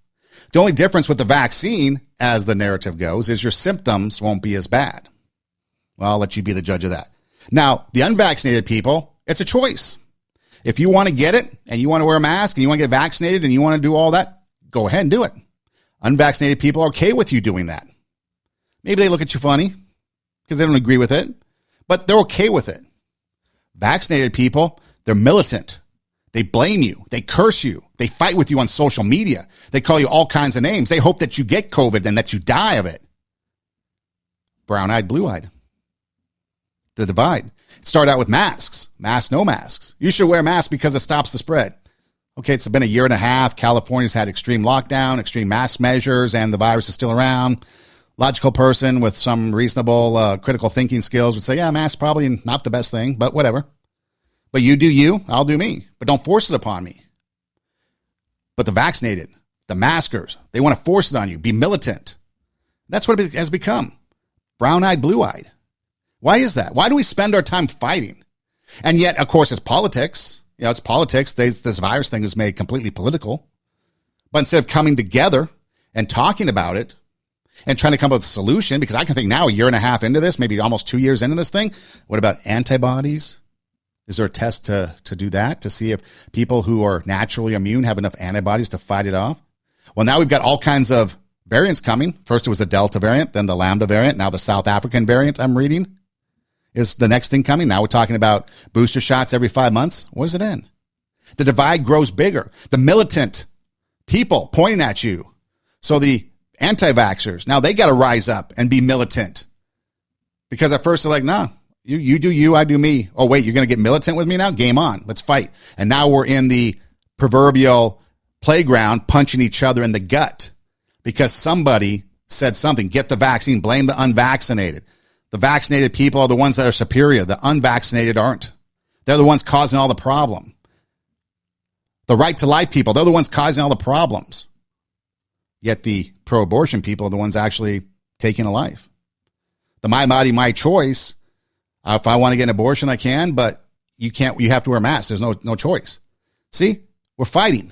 The only difference with the vaccine, as the narrative goes, is your symptoms won't be as bad. Well, I'll let you be the judge of that. Now, the unvaccinated people, it's a choice. If you want to get it and you want to wear a mask and you want to get vaccinated and you want to do all that, go ahead and do it. Unvaccinated people are okay with you doing that. Maybe they look at you funny because they don't agree with it, but they're okay with it. Vaccinated people, they're militant. They blame you. They curse you. They fight with you on social media. They call you all kinds of names. They hope that you get COVID and that you die of it. Brown-eyed, blue-eyed. The divide. It started out with masks. Masks, no masks. You should wear a mask because it stops the spread. Okay, it's been a year and a half. California's had extreme lockdown, extreme mask measures, and the virus is still around. Logical person with some reasonable critical thinking skills would say, yeah, mask probably not the best thing, but whatever. But you do you, I'll do me. But don't force it upon me. But the vaccinated, the maskers, they want to force it on you. Be militant. That's what it has become. Brown-eyed, blue-eyed. Why is that? Why do we spend our time fighting? And yet, of course, it's politics. It's politics. This virus thing is made completely political. But instead of coming together and talking about it and trying to come up with a solution, because I can think now, a year and a half into this, maybe almost 2 years into this thing, what about antibodies? Is there a test to do that, to see if people who are naturally immune have enough antibodies to fight it off? Well, now we've got all kinds of variants coming. First it was the Delta variant, then the Lambda variant. Now the South African variant I'm reading is the next thing coming. Now we're talking about booster shots every 5 months. What does it end? The divide grows bigger. The militant people pointing at you. So the anti-vaxxers, now they got to rise up and be militant Because at first they're like, nah, you do you, I do me. Oh, wait, you're going to get militant with me now? Game on. Let's fight. And now we're in the proverbial playground punching each other in the gut because somebody said something. Get the vaccine. Blame the unvaccinated. The vaccinated people are the ones that are superior. The unvaccinated aren't. They're the ones causing all the problem. The right to life people, they're the ones causing all the problems. Yet the pro-abortion people are the ones actually taking a life. The my body, my choice. If I want to get an abortion, I can, but you can't. You have to wear a mask. There's no choice. See, we're fighting.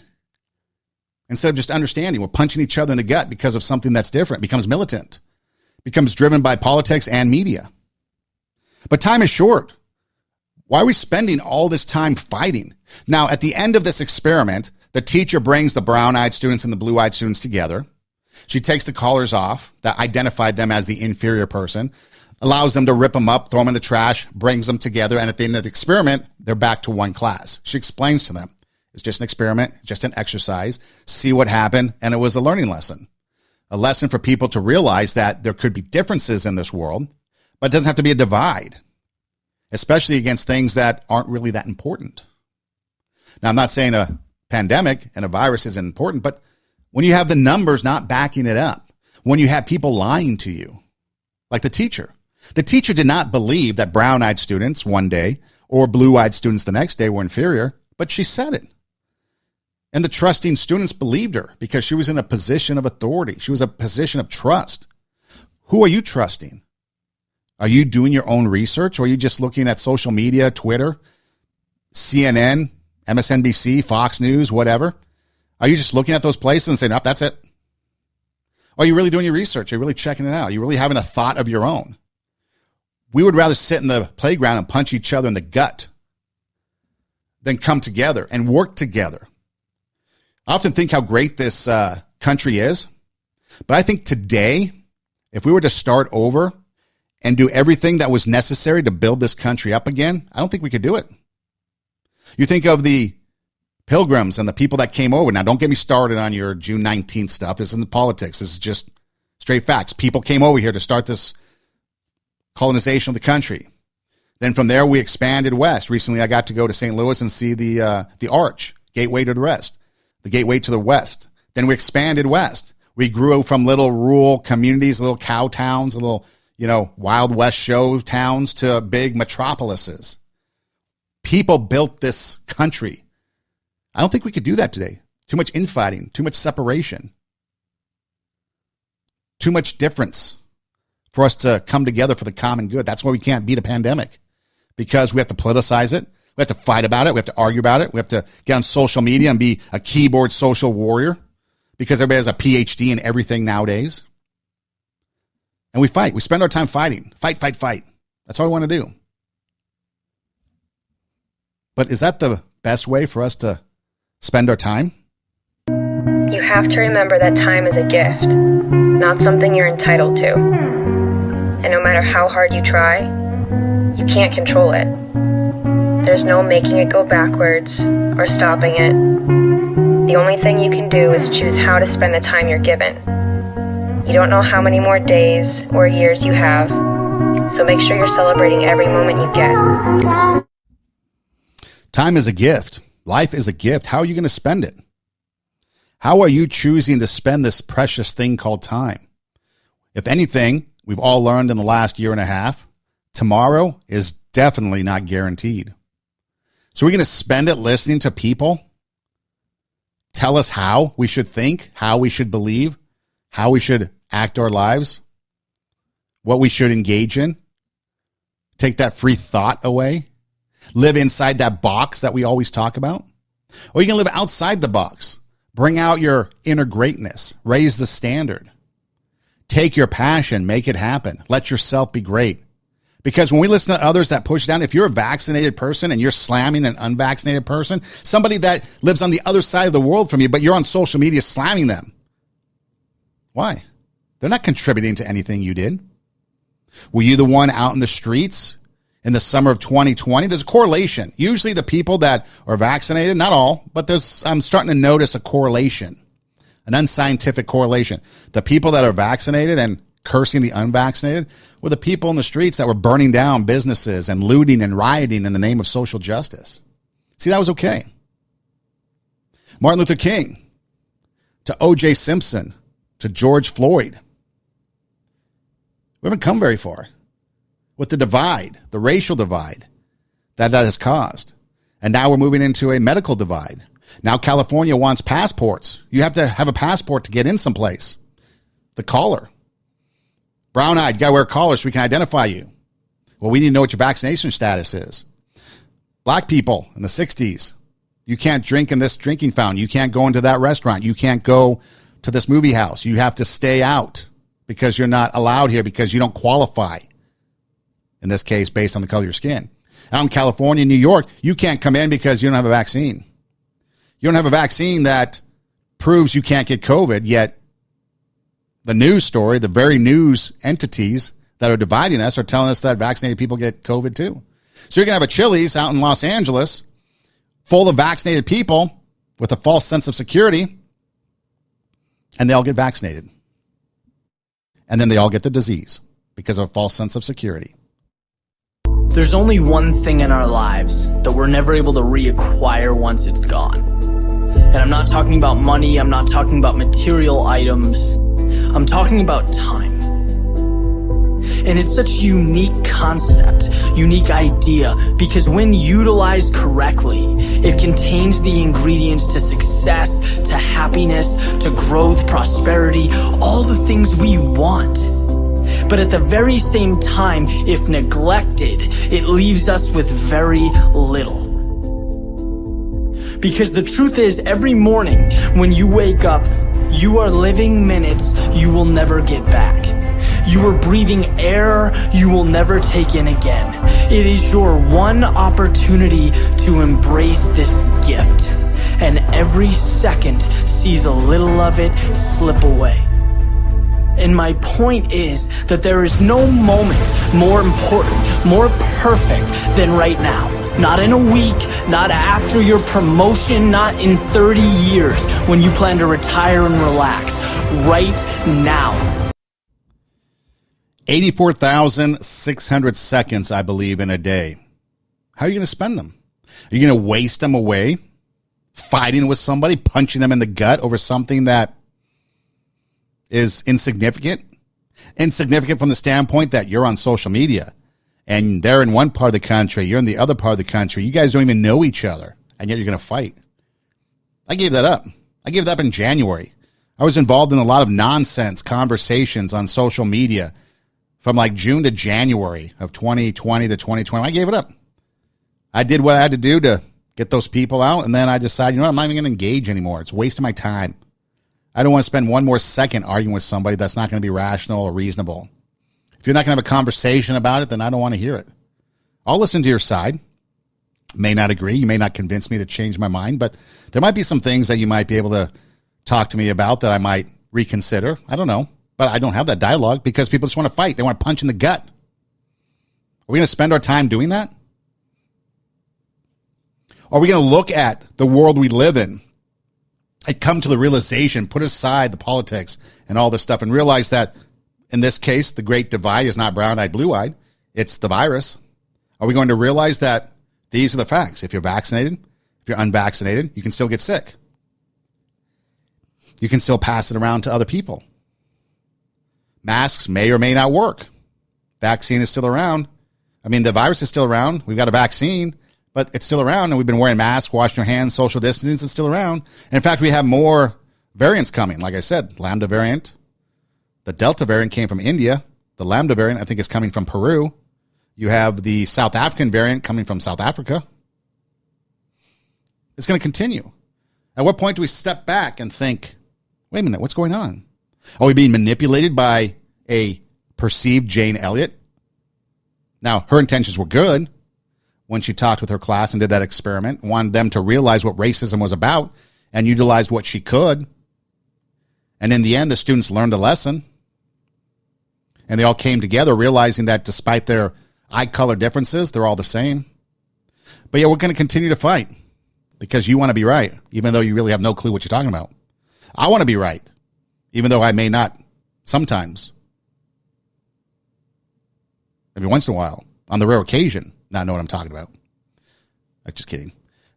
Instead of just understanding, we're punching each other in the gut because of something that's different. It becomes militant. It becomes driven by politics and media. But time is short. Why are we spending all this time fighting? Now, at the end of this experiment, the teacher brings the brown-eyed students and the blue-eyed students together. She takes the collars off that identified them as the inferior person, allows them to rip them up, throw them in the trash, brings them together, and at the end of the experiment, they're back to one class. She explains to them, it's just an experiment, just an exercise, see what happened, and it was a learning lesson. A lesson for people to realize that there could be differences in this world, but it doesn't have to be a divide, especially against things that aren't really that important. Now, I'm not saying a pandemic and a virus isn't important, but when you have the numbers not backing it up, when you have people lying to you, like the teacher did not believe that brown-eyed students one day or blue-eyed students the next day were inferior, but she said it. And the trusting students believed her because she was in a position of authority. She was a position of trust. Who are you trusting? Are you doing your own research, or are you just looking at social media, Twitter, CNN, MSNBC, Fox News, whatever? Are you just looking at those places and saying, nope, that's it? Or are you really doing your research? Are you really checking it out? Are you really having a thought of your own? We would rather sit in the playground and punch each other in the gut than come together and work together. I often think how great this country is, but I think today, if we were to start over and do everything that was necessary to build this country up again, I don't think we could do it. You think of the pilgrims and the people that came over. Now, don't get me started on your June 19th stuff. This isn't politics. This is just straight facts. People came over here to start this colonization of the country. Then from there, we expanded west. Recently, I got to go to St. Louis and see the Arch, gateway to the rest, the gateway to the west. Then we expanded west. We grew from little rural communities, little cow towns, little, Wild West show towns to big metropolises. People built this country. I don't think we could do that today. Too much infighting, too much separation, too much difference for us to come together for the common good. That's why we can't beat a pandemic, because we have to politicize it. We have to fight about it. We have to argue about it. We have to get on social media and be a keyboard social warrior because everybody has a PhD in everything nowadays. And we fight. We spend our time fighting. Fight, fight, fight. That's all we want to do. But is that the best way for us to spend our time?
You have to remember that time is a gift, not something you're entitled to. And no matter how hard you try, you can't control it. There's no making it go backwards or stopping it. The only thing you can do is choose how to spend the time you're given. You don't know how many more days or years you have, so make sure you're celebrating every moment you get.
Time is a gift. Life is a gift. How are you going to spend it? How are you choosing to spend this precious thing called time? If anything, we've all learned in the last year and a half, tomorrow is definitely not guaranteed. So we're going to spend it listening to people tell us how we should think, how we should believe, how we should act our lives, what we should engage in. Take that free thought away. Live inside that box that we always talk about. Or you can live outside the box. Bring out your inner greatness. Raise the standard. Take your passion. Make it happen. Let yourself be great. Because when we listen to others that push down, if you're a vaccinated person and you're slamming an unvaccinated person, somebody that lives on the other side of the world from you, but you're on social media slamming them. Why? They're not contributing to anything you did. Were you the one out in the streets in the summer of 2020? There's a correlation. Usually the people that are vaccinated, not all, but I'm starting to notice a correlation, an unscientific correlation. The people that are vaccinated and cursing the unvaccinated were the people in the streets that were burning down businesses and looting and rioting in the name of social justice. See, that was okay. Martin Luther King, to O.J. Simpson, to George Floyd. We haven't come very far with the divide, the racial divide that has caused. And now we're moving into a medical divide. Now California wants passports. You have to have a passport to get in someplace. The collar. Brown-eyed, you got to wear a collar so we can identify you. Well, we need to know what your vaccination status is. Black people in the 60s, you can't drink in this drinking fountain. You can't go into that restaurant. You can't go to this movie house. You have to stay out because you're not allowed here because you don't qualify. In this case, based on the color of your skin. Out in California, New York, you can't come in because you don't have a vaccine. You don't have a vaccine that proves you can't get COVID, yet the news story, the very news entities that are dividing us are telling us that vaccinated people get COVID too. So you're going to have a Chili's out in Los Angeles full of vaccinated people with a false sense of security, and they all get vaccinated. And then they all get the disease because of a false sense of security.
There's only one thing in our lives that we're never able to reacquire once it's gone. And I'm not talking about money, I'm not talking about material items, I'm talking about time. And it's such a unique concept, unique idea, because when utilized correctly, it contains the ingredients to success, to happiness, to growth, prosperity, all the things we want. But at the very same time, if neglected, it leaves us with very little. Because the truth is, every morning when you wake up, you are living minutes you will never get back. You are breathing air you will never take in again. It is your one opportunity to embrace this gift. And every second sees a little of it slip away. And my point is that there is no moment more important, more perfect than right now. Not in a week, not after your promotion, not in 30 years when you plan to retire and relax. Right now.
84,600 seconds, I believe, in a day. How are you going to spend them? Are you going to waste them away fighting with somebody, punching them in the gut over something that is insignificant? Insignificant from the standpoint that you're on social media and they're in one part of the country, you're in the other part of the country. You guys don't even know each other, and yet you're going to fight. I gave that up. I gave that up in January. I was involved in a lot of nonsense conversations on social media from like June to January of 2020 to 2020. I gave it up. I did what I had to do to get those people out, and then I decided, you know what, I'm not even going to engage anymore. It's wasting my time. I don't want to spend one more second arguing with somebody that's not going to be rational or reasonable. If you're not going to have a conversation about it, then I don't want to hear it. I'll listen to your side. May not agree. You may not convince me to change my mind, but there might be some things that you might be able to talk to me about that I might reconsider. I don't know, but I don't have that dialogue because people just want to fight. They want to punch in the gut. Are we going to spend our time doing that? Are we going to look at the world we live in and come to the realization, put aside the politics and all this stuff, and realize that in this case, the great divide is not brown-eyed, blue-eyed. It's the virus. Are we going to realize that these are the facts? If you're vaccinated, if you're unvaccinated, you can still get sick. You can still pass it around to other people. Masks may or may not work. Vaccine is still around. I mean, the virus is still around. We've got a vaccine, but it's still around, and we've been wearing masks, washing our hands, social distancing. It's still around. And in fact, we have more variants coming. Like I said, Lambda variant. The Delta variant came from India. The Lambda variant, I think, is coming from Peru. You have the South African variant coming from South Africa. It's going to continue. At what point do we step back and think, wait a minute, what's going on? Are we being manipulated by a perceived Jane Elliott? Now, her intentions were good when she talked with her class and did that experiment, wanted them to realize what racism was about and utilized what she could. And in the end, the students learned a lesson. And they all came together realizing that despite their eye color differences, they're all the same. But yeah, we're going to continue to fight because you want to be right, even though you really have no clue what you're talking about. I want to be right, even though I may not sometimes. every once in a while, on the rare occasion, not know what I'm talking about. I'm just kidding.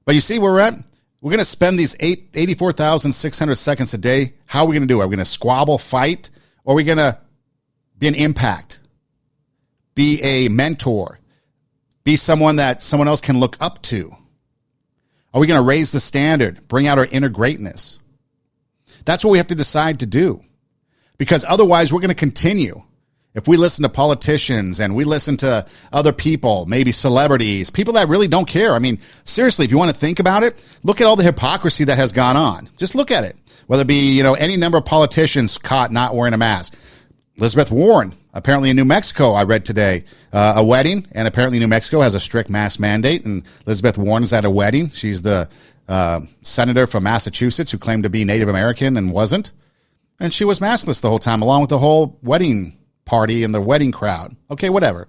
But you see where we're at? We're going to spend these 84,600 seconds a day. How are we going to do it? Are we going to squabble, fight, or are we going to be an impact, be a mentor, be someone that someone else can look up to? Are we going to raise the standard, bring out our inner greatness? That's what we have to decide to do, because otherwise we're going to continue. If we listen to politicians and we listen to other people, maybe celebrities, people that really don't care. I mean, seriously, if you want to think about it, look at all the hypocrisy that has gone on. Just look at it. Whether it be, any number of politicians caught not wearing a mask. Elizabeth Warren, apparently in New Mexico, I read today, a wedding, and apparently New Mexico has a strict mask mandate, and Elizabeth Warren is at a wedding. She's the senator from Massachusetts who claimed to be Native American and wasn't. And she was maskless the whole time, along with the whole wedding party and the wedding crowd. Okay, whatever.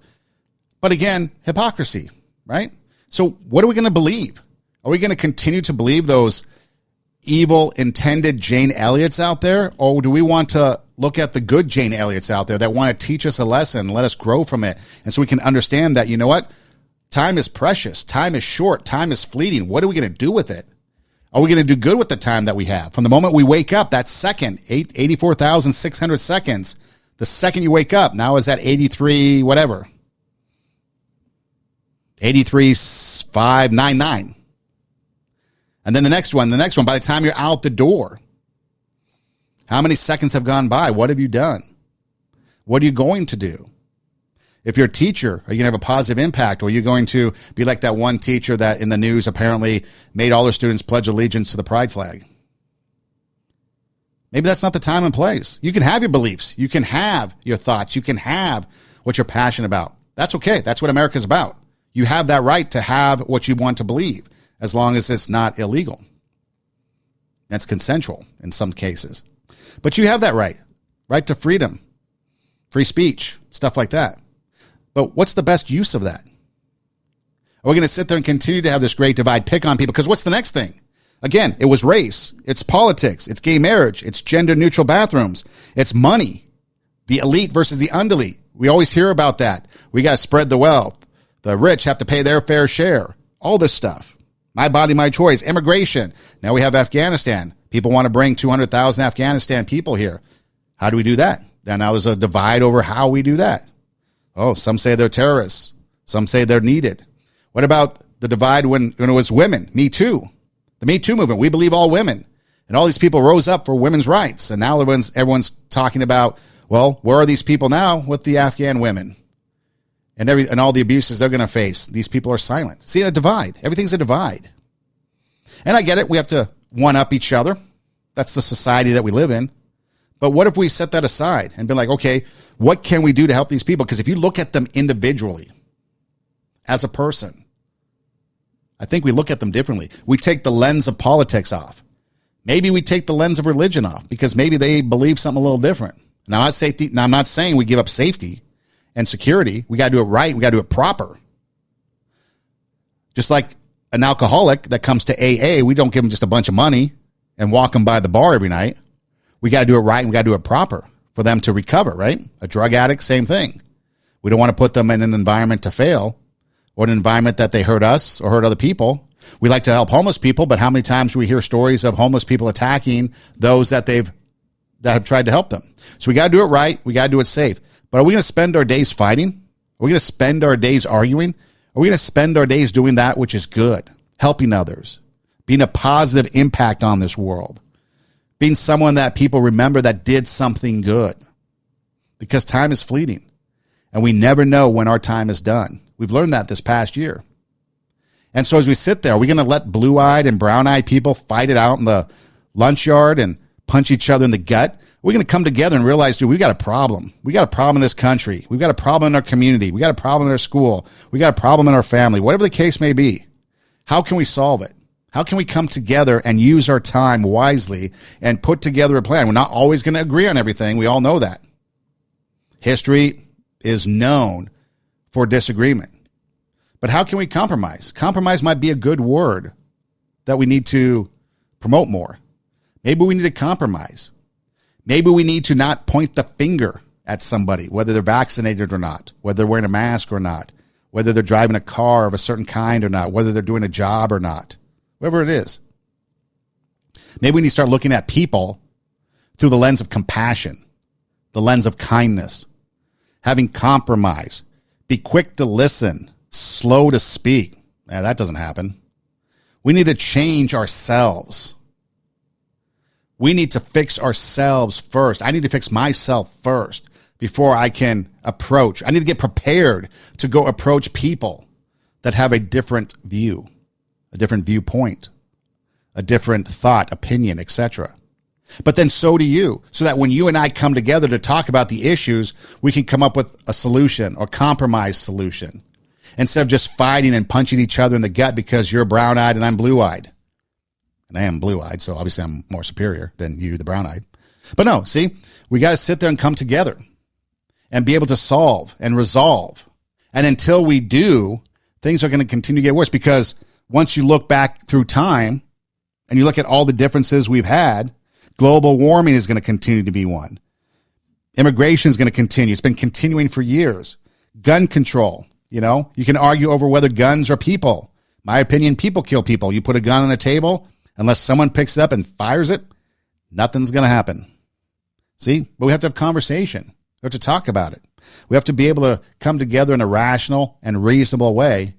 But again, hypocrisy, right? So what are we going to believe? Are we going to continue to believe those evil intended Jane Elliots out there? Or do we want to look at the good Jane Elliots out there that want to teach us a lesson, let us grow from it, and so we can understand that, you know what? Time is precious. Time is short. Time is fleeting. What are we going to do with it? Are we going to do good with the time that we have? From the moment we wake up, that second, 84,600 seconds, the second you wake up, now is at 83, whatever. 83,599. And then the next one, by the time you're out the door, how many seconds have gone by? What have you done? What are you going to do? If you're a teacher, are you going to have a positive impact? Or are you going to be like that one teacher that in the news apparently made all their students pledge allegiance to the pride flag? Maybe that's not the time and place. You can have your beliefs. You can have your thoughts. You can have what you're passionate about. That's okay. That's what America's about. You have that right to have what you want to believe, as long as it's not illegal. That's consensual in some cases. But you have that right to freedom, free speech, stuff like that. But what's the best use of that? Are we going to sit there and continue to have this great divide, pick on people? Because what's the next thing? Again, it was race, it's politics, it's gay marriage, it's gender-neutral bathrooms, it's money, the elite versus the undelete. We always hear about that. We got to spread the wealth. The rich have to pay their fair share. All this stuff. My body, my choice. Immigration. Now we have Afghanistan. People want to bring 200,000 Afghanistan people here. How do we do that? Now there's a divide over how we do that. Oh, some say they're terrorists. Some say they're needed. What about the divide when it was women? Me Too. The Me Too movement. We believe all women. And all these people rose up for women's rights. And now everyone's talking about, well, where are these people now with the Afghan women? And all the abuses they're going to face. These people are silent. See, a divide. Everything's a divide. And I get it. We have to one-up each other. That's the society that we live in. But what if we set that aside and be like, okay, what can we do to help these people? Because if you look at them individually, as a person, I think we look at them differently. We take the lens of politics off. Maybe we take the lens of religion off because maybe they believe something a little different. Now, I'm not saying we give up safety and security. We got to do it right. We got to do it proper. Just like an alcoholic that comes to AA, we don't give them just a bunch of money and walk them by the bar every night. We got to do it right and we got to do it proper for them to recover, right? A drug addict, same thing. We don't want to put them in an environment to fail or an environment that they hurt us or hurt other people. We like to help homeless people, but how many times do we hear stories of homeless people attacking those that have tried to help them? So we got to do it right. We got to do it safe. But are we going to spend our days fighting? Are we going to spend our days arguing? Are we going to spend our days doing that which is good, helping others, being a positive impact on this world, being someone that people remember that did something good? Because time is fleeting, and we never know when our time is done. We've learned that this past year. And so as we sit there, are we going to let blue-eyed and brown-eyed people fight it out in the lunch yard and punch each other in the gut? We're going to come together and realize, dude, we've got a problem. We got a problem in this country. We've got a problem in our community. We got a problem in our school. We got a problem in our family. Whatever the case may be, how can we solve it? How can we come together and use our time wisely and put together a plan? We're not always going to agree on everything. We all know that. History is known for disagreement. But how can we compromise? Compromise might be a good word that we need to promote more. Maybe we need to compromise. Maybe we need to not point the finger at somebody, whether they're vaccinated or not, whether they're wearing a mask or not, whether they're driving a car of a certain kind or not, whether they're doing a job or not, whatever it is. Maybe we need to start looking at people through the lens of compassion, the lens of kindness, having compromise, be quick to listen, slow to speak. Now, that doesn't happen. We need to change ourselves. We need to fix ourselves first. I need to fix myself first before I can approach. I need to get prepared to go approach people that have a different view, a different viewpoint, a different thought, opinion, etc. But then so do you, so that when you and I come together to talk about the issues, we can come up with a solution or compromise solution instead of just fighting and punching each other in the gut because you're brown-eyed and I'm blue-eyed. And I am blue-eyed, so obviously I'm more superior than you, the brown-eyed. But no, see, we got to sit there and come together and be able to solve and resolve. And until we do, things are going to continue to get worse, because once you look back through time and you look at all the differences we've had, global warming is going to continue to be one. Immigration is going to continue. It's been continuing for years. Gun control, you can argue over whether guns are people. My opinion, people kill people. You put a gun on a table, unless someone picks it up and fires it, nothing's going to happen. See, but we have to have conversation. We have to talk about it. We have to be able to come together in a rational and reasonable way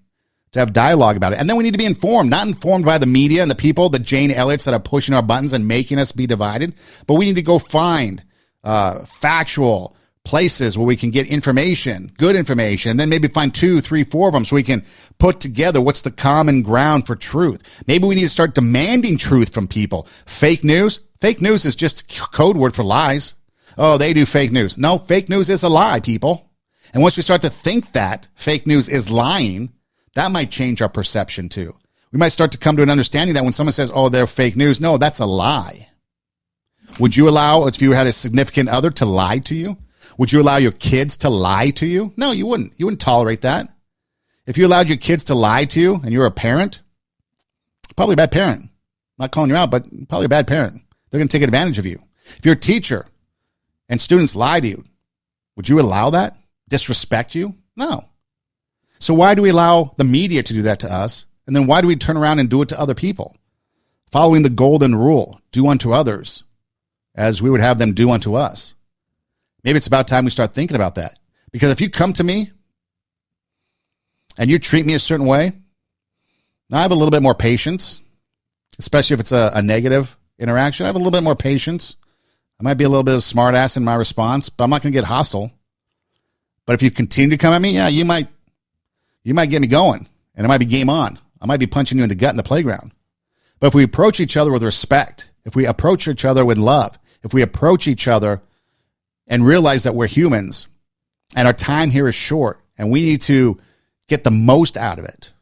to have dialogue about it. And then we need to be informed, not informed by the media and the people, the Jane Elliots that are pushing our buttons and making us be divided, but we need to go find factual places where we can get information, good information, and then maybe find 2, 3, 4 of them so we can put together what's the common ground for truth. Maybe we need to start demanding truth from people. Fake news is just a code word for lies. Oh, they do fake news. No, fake news is a lie, people. And once we start to think that fake news is lying, that might change our perception too. We might start to come to an understanding that when someone says, oh, they're fake news, no, that's a lie. Would you allow, if you had a significant other, to lie to you? Would you allow your kids to lie to you? No, you wouldn't. You wouldn't tolerate that. If you allowed your kids to lie to you and you're a parent, probably a bad parent. I'm not calling you out, but probably a bad parent. They're going to take advantage of you. If you're a teacher and students lie to you, would you allow that? Disrespect you? No. So why do we allow the media to do that to us? And then why do we turn around and do it to other people? Following the golden rule, do unto others as we would have them do unto us. Maybe it's about time we start thinking about that. Because if you come to me and you treat me a certain way, I have a little bit more patience, especially if it's a negative interaction. I have a little bit more patience. I might be a little bit of a smart ass in my response, but I'm not going to get hostile. But if you continue to come at me, yeah, you might get me going, and it might be game on. I might be punching you in the gut in the playground. But if we approach each other with respect, if we approach each other with love, if we approach each other and realize that we're humans and our time here is short and we need to get the most out of it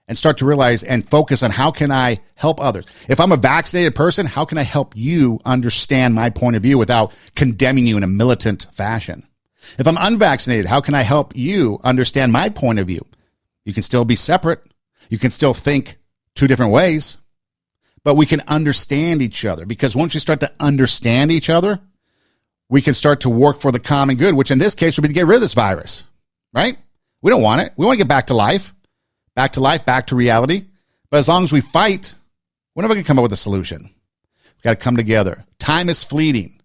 and start to realize and focus on how can I help others. If I'm a vaccinated person, how can I help you understand my point of view without condemning you in a militant fashion? If I'm unvaccinated, how can I help you understand my point of view? You can still be separate. You can still think 2 different ways, but we can understand each other, because once we start to understand each other, we can start to work for the common good, which in this case would be to get rid of this virus, right? We don't want it. We want to get back to life, back to reality. But as long as we fight, we're never going to come up with a solution. We've got to come together. Time is fleeting.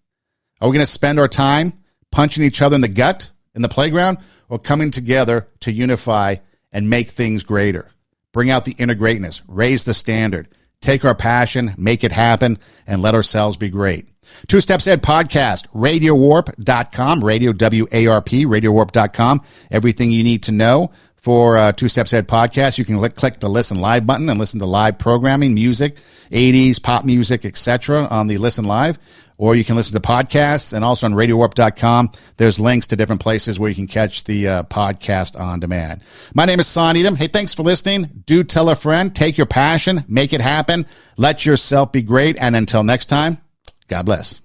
Are we going to spend our time punching each other in the gut in the playground, or coming together to unify and make things greater? Bring out the inner greatness, raise the standard, take our passion, make it happen, and let ourselves be great. 2 Steps Ahead podcast, radiowarp.com, radio W-A-R-P, radiowarp.com. Everything you need to know for 2 Steps Ahead podcast. You can click the listen live button and listen to live programming, music, 80s, pop music, etc. on the listen live. Or you can listen to podcasts, and also on radiowarp.com, there's links to different places where you can catch the podcast on demand. My name is Son Edom. Hey, thanks for listening. Do tell a friend. Take your passion. Make it happen. Let yourself be great. And until next time, God bless.